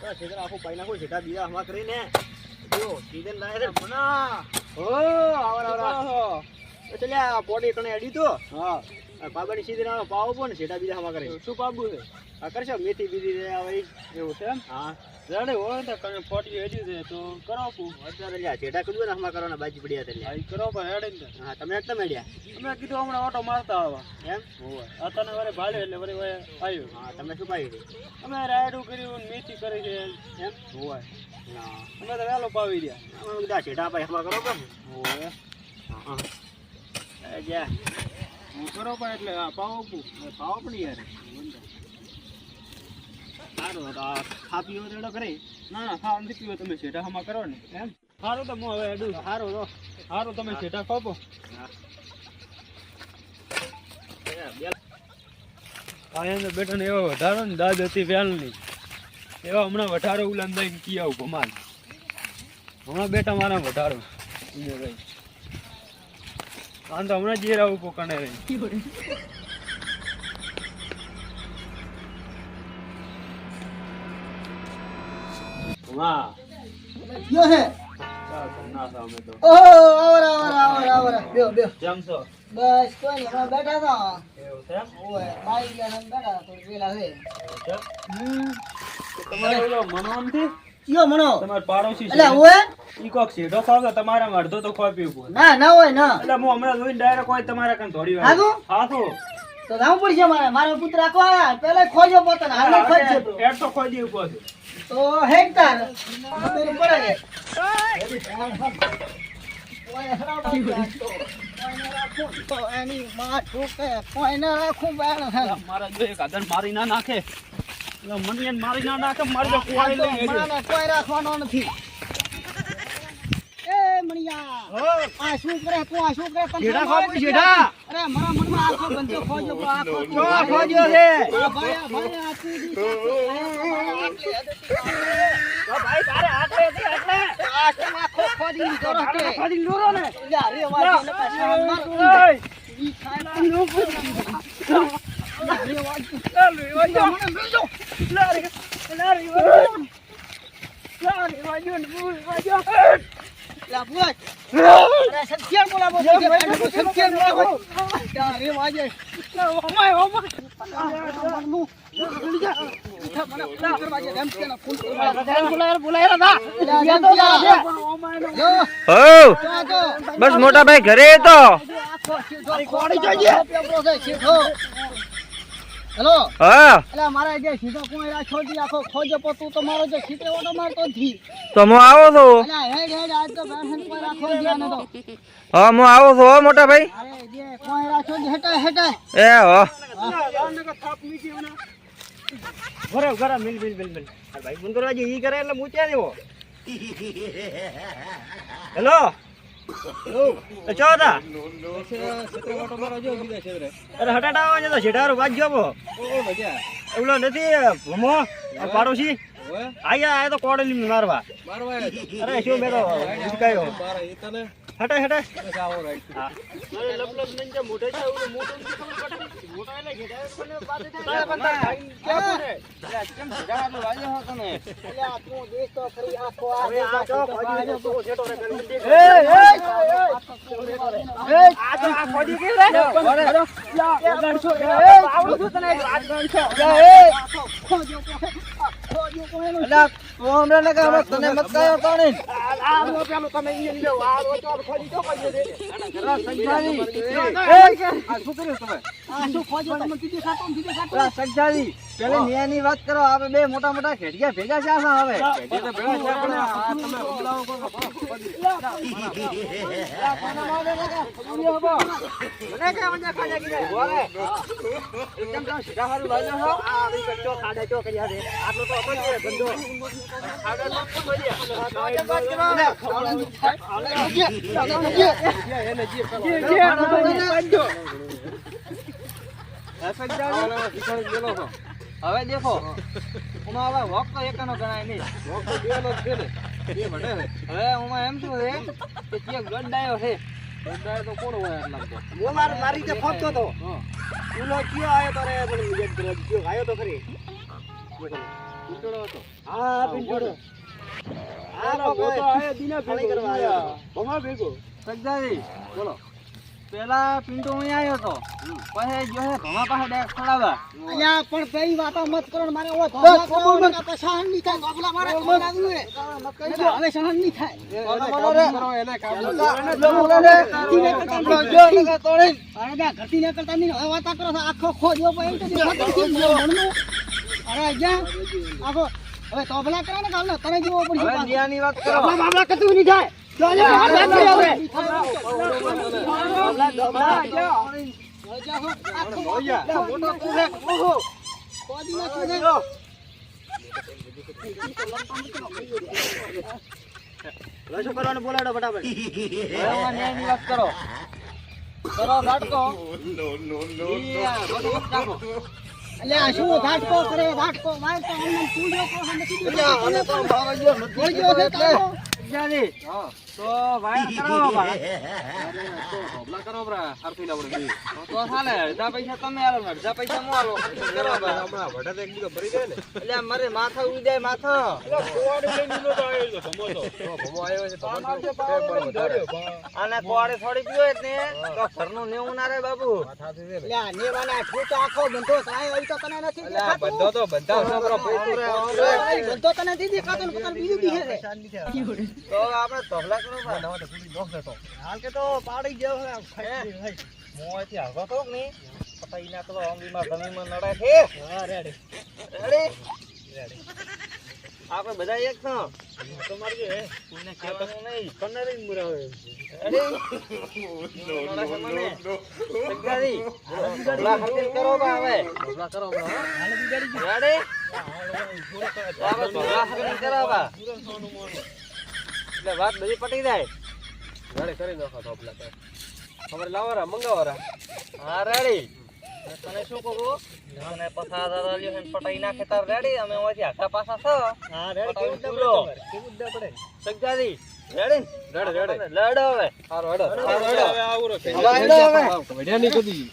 તો છેતરા આખું પાઈ નાખો છેટા બીજા હમા કરીને જો સીઝન લાય છે મના ઓ આવરા ચલ્યા પોડી કણે અડી તો હા પાબાની સીઝન આવે પાવો પણ છેટા બીજા હમા કરે શું પાબુ છે આ કરશો મેથી બીજી રે આવે એવું છે એમ હા રેડે હોય તો કણે પોડી અડી છે તો કરો કુ અત્યારે લ્યા છેટા કીધું ને હમા કરવાના બાજી પડ્યા તે લ્યા કરો પણ હેડે ને હા તમે એકદમ હેડ્યા અમે કીધું હમણાં ઓટો મારતા આવા એમ હોય અતને વરે ભાળે એટલે વરે આવ્યો હા તમે શું પાઈ અમે રાયડું કર્યું મેથી કરી છે એમ હોય ના અમે તો વેલો પાવી રહ્યા અમે કીધા છેટા પાઈ હમા કરો કેમ હોય હા જા હું કરો પણ એટલે પાવો પણ યાર સારું ખાપીઓ રેડો કરે ના ખાવા નથી પીવો તમે છેટા હમા કરો ને એમ સારું તો હું હવે એડું સારું તમે છેટા ખાપો અહીંયા બેઠો ને એવો વધારો ને દાદ હતી વેલની એવા હમણાં વધારો ઉલામ દઈને કી આવું ભમાલ હમણાં બેઠા મારા વધારો ભાઈ આમ તો હમણાં જે આવું પોકાણે રહી વાહ યો હે ના સામે તો ઓહો આવરા બેહો કેમ છો બસ કોઈ નહીં હમણાં બેઠા હતા એવું છે ઓય બાઈક લઈને બેઠા તો પેલા હે તમારે ઓલો મનોન થી યો મનો તમાર પાડોશી છે એટલે ઓય ઈ કોક સીધો ખાવ તમારા અડધો તો ખોઈ પીવું ના હોય ના એટલે હું હમણાં જોઈને ડાયરેક્ટ કોઈ તમારા કન થોડી વાર હા તો જાવું પડશે મારો પુત્ર આખો આયા પેલા ખોજો પોતાને હાલ ખોજે એડ તો ખોઈ દેવું પડશે તો હેકતાર મેરે પડે ઓય હરાવ તો એની માં ઠોકે કોઈને રાખું બાણ મારા જો એક આદન મારી ના નાખે એટલે મને મારી ના નાખે મારી તો કોઈ લઈ મને કોઈ રાખવાનો નથી એ મણિયા આ શું કરે તું આ શું કરે જેડા ખાપું જેડા અરે મારા મનમાં આખો બંધો ખોજો આખો ખોજો છે ભાઈ આતી દી તો ભાઈ તારે આટલે હતી એટલે આ આખો ખોદી દોરો કે ખોદી દોરો ને યા રે વાજી ને પાછા માર ઈ ખાના નો રે વાજી મને મેજો લારી વાજો લા બોલ અરે સત્યર બોલાવો કે સત્યર બોલાવો યા રે વાજે ઓમાય બસ મોટા ભાઈ ઘરે તો હેલો હા એટલે મારા જે સીધો કોઈ રાખો દી આખો ખોજો પતું તો મારો જે સીધે ઓટો મારતો નથી તો હું આવો છો એટલે હેડ આજ તો બેઠન કોઈ રાખો દી ને તો હા હું આવો છો મોટા ભાઈ અરે જે કોઈ રાખો દી હેટા એ હો ઘરે મિલ ભાઈ ફોન કરવા ઈ કરે એટલે મૂચ્યા દેવો હેલો ચો તા અરે હટાટા આવે તો છેડારો વાજ્યો બો એવલો નથી ભમો પાડોશી આયા તો કોડલી મારવા અરે શું બેરો ઉચકાયો હટે હા લબલબ નંજે મોઢે છે ઓલો મોટો મોટા એટલે ઘેડા પાસે કેમ ઘેડાનો વાજો હો તને એટલે આ તું દેખ તો ફરી આખો આ તો ખોજી તો છેટો રે કરી દે આ તો આ ખોજી કે રે અરે ગણછો આવડું છું તને આ ગણછો ખોજો કોનો એટલે તું હમણે ને કે તને મત કાયો કોણે આ પેલો તમે ઈ લે આ તો ખોજી તો કરી દે સંજારી આ શું કર્યું તમે આ શું ખોજો તમે કીધી ખાતો સંજારી પેલે નિયાની વાત કરો આપણે બે મોટા મોટા ઘેડિયા ભેગા છે આ હવે ઘેડિયા તો ભેગા છે પણ આ તમે ઉલાવો કો મને કે મને ખાજા કીધા બોલે એકદમ તમે સીધા હારું લાજો છો આ બી કચ્ચો ખાડા ચો કર્યા છે આટલો તો હતો જ બંધો ખાડા તો બોલ્યા વાત કરો એને જે હવે દેખો ઉમા હવે વોક તો એકનો ગણાય નહીં વોક તો બેનો જ છે ને એ ભણે હવે ઉમા એમ શું છે કે જે ગંડાયો છે ગંડાયો તો કોણ હોય આટલા તો હું મારી જે ફોટો તો ઉલો કયો આયો તો રે મને મિજત કર્યો કયો આયો તો ખરી પીંટોડો હતો. હા પિંટોડો. હા, આ કોઈ ગોતો આયો દીના ખાલી ભેગો, કરવા આવ્યો હતો. ભમા ભેગો. સગદાદી બોલો. પેલા પિન્ટુ અહીંયા આવ્યો તો પછી જો હે ભમા પાસે ડાયરેક્ટ ખડાવા અલ્યા પણ પેલી વાતો મત કરો ને મારે ઓ ધોધા કરો ને કાં પછી સહન નહીં થાય ધોધલા મારે ખબર આવ્યું હે હવે સહન નહીં થાય અરે દા ઘટી ન કરતા નહીં હવે વાતા કરો છો, આખો ખોજો પણ એમ તો દેખાતું નથી મણનું. અરે જ્યાં આખો હવે તોબલા કરે ને કાલ તને જેવો હવે પડી નિયાની વાત કરો બાબલા બાબલા કતું નહીં થાય જો આજે હાથ રાખી હવે ડબલા, ડબલા. મોટો તું હે ઓહો કોદી નાખ્યો હવે શું કરવાનું બોલાડો ફટાફટ. હવે નિયાની વાત કરો કરો ઝાટકો ઈ આ બધું એક નાખો. અલ્યા શું ધાટકો કરે ધાટકો મારે તો અમને પૂજો કો નથી અલ્યા, મને તો ભાવ ગયો નથી. પડી ગયો છે તારો સગદાદી, તો વાયર કરાવો બા ઢોબલા કરો બરા હરફી લાવડે તો ચાલે અડધા પૈસા તમે આલો ને અડધા પૈસા હું આલો કરો બા હમણાં વઢત એક બીજો ભરી દે ને. એટલે મારે માથા ઉડી જાય માથા અને કોડે થોડી પીવો એટલે તો ઘરનું નેવું ના રે બાબુ અલ્યા નેવાના ઠૂચો આખો બંધો થાય હોય તો તને નથી દેખાતું બંધો તો બંધા છોકરો બંધો તને નથી દેખાતો ને પોતાને બીજું દીખે છે તો આપણે ઢોબલા કરો બા હાલ કે તો પાડી ગયો હવે આમ ખાઈ હે? ખાઈ. મોંથી આગો તો નહીં પતાઈ ના તો આંગળીમાં જમીનમાં નડે છે હા, રેડી. રેડી આપણે બધા એક છો તો મારી જો હે. કોઈને કહેવાનું નહીં કન્નરી જ મુરા હોય. રેડી નડે છે મને સગદાદી ઢોબલા ખરીદ કરો બા હવે ડબલા કરો બરો, હા. હાલે બિગાડી ગયું. રેડી તો આપણે ઢોબલા ખરીદ કરો બા એટલે વાત બધી પટી જાય રેડી કરી નાખો ડબલા તો. ખબર લાવવાના મંગાવવાના. હા રેડી તને શું કહું મને પસાર લ્યો ને પટાઈ નાખે તાર રેડી અમે ઓથી આખા પાછા છો હા, રેડી. કેવું જ ના પૂરો. પડે તમારે. કેવું જ ના પડે. સગદાદી રેડી રેડી. લડો હવે હારું, હેડો. હવે આવું હવે હેડો હવે વઢ્યા નહીં કદી.